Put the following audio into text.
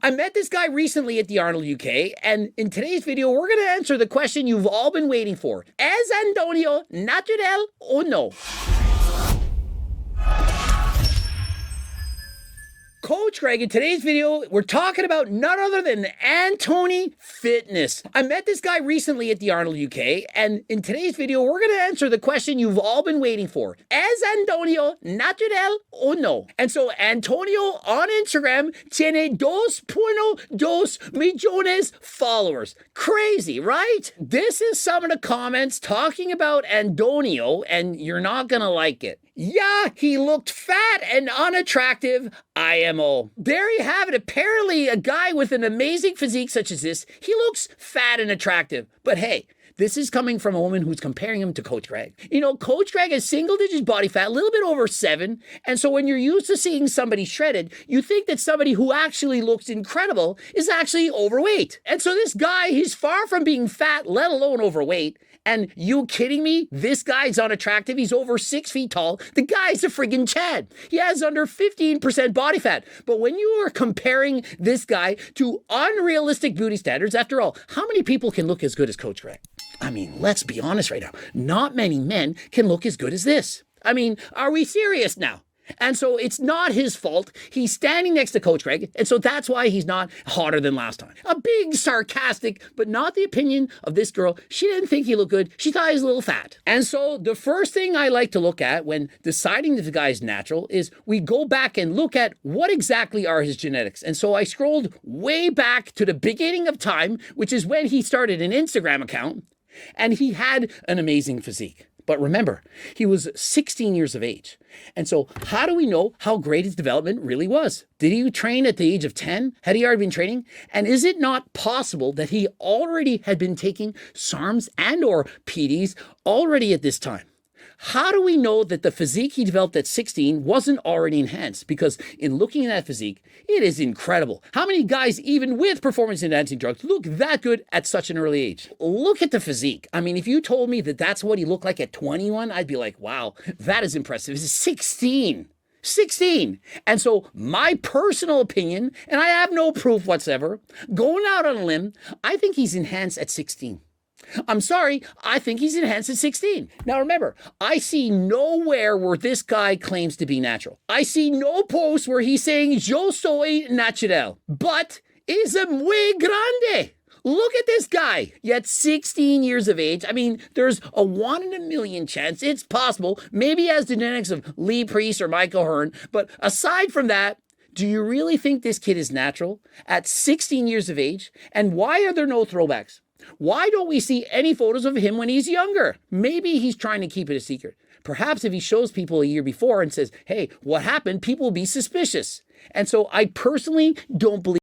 I met this guy recently at the Arnold UK, and in today's video, we're going to answer the question you've all been waiting for. Es Antonio natural o no? Coach Greg, in today's video, we're talking about none other than Andoni fitness. I met this guy recently at the Arnold UK, and in today's video, we're going to answer the question you've all been waiting for. Es Antonio natural o no? And so Antonio on Instagram tiene 2.2 millones followers. Crazy, right? This is some of the comments talking about Antonio, and you're not going to like it. Yeah, he looked fat and unattractive, IMO. There you have it. Apparently, a guy with an amazing physique such as this, he looks fat and attractive. But hey, this is coming from a woman who's comparing him to Coach Greg. You know, Coach Greg has single-digit body fat, a little bit over 7. And so when you're used to seeing somebody shredded, you think that somebody who actually looks incredible is actually overweight. And so this guy, he's far from being fat, let alone overweight. And you kidding me? This guy's unattractive. He's over 6 feet tall. The guy's a friggin' Chad. He has under 15% body fat. But when you are comparing this guy to unrealistic beauty standards, after all, how many people can look as good as Coach Greg? I mean, let's be honest right now. Not many men can look as good as this. I mean, are we serious now? And so it's not his fault. He's standing next to Coach Greg, and so that's why he's not hotter than last time. A big sarcastic, but not the opinion of this girl. She didn't think he looked good. She thought he was a little fat. And so the first thing I like to look at when deciding if the guy is natural is we go back and look at what exactly are his genetics. And so I scrolled way back to the beginning of time, which is when he started an Instagram account, and he had an amazing physique. But remember, he was 16 years of age. And so how do we know how great his development really was? Did he train at the age of 10? Had he already been training? And is it not possible that he already had been taking SARMs and or PDs already at this time? How do we know that the physique he developed at 16 wasn't already enhanced? Because in looking at that physique, it is incredible. How many guys, even with performance-enhancing drugs, look that good at such an early age? Look at the physique. I mean, if you told me that that's what he looked like at 21, I'd be like, wow, that is impressive. This is 16. 16. And so my personal opinion, and I have no proof whatsoever, going out on a limb, I think he's enhanced at 16. I'm sorry, I think he's enhanced at 16. Now remember, I see nowhere where this guy claims to be natural. I see no post where he's saying, yo soy natural, but es muy grande. Look at this guy, yet 16 years of age. I mean, there's a 1 in a million chance. It's possible. Maybe he has the genetics of Lee Priest or Michael Hearn. But aside from that, do you really think this kid is natural at 16 years of age? And why are there no throwbacks? Why don't we see any photos of him when he's younger? Maybe he's trying to keep it a secret. Perhaps if he shows people a year before and says, hey, what happened? People will be suspicious. And so I personally don't believe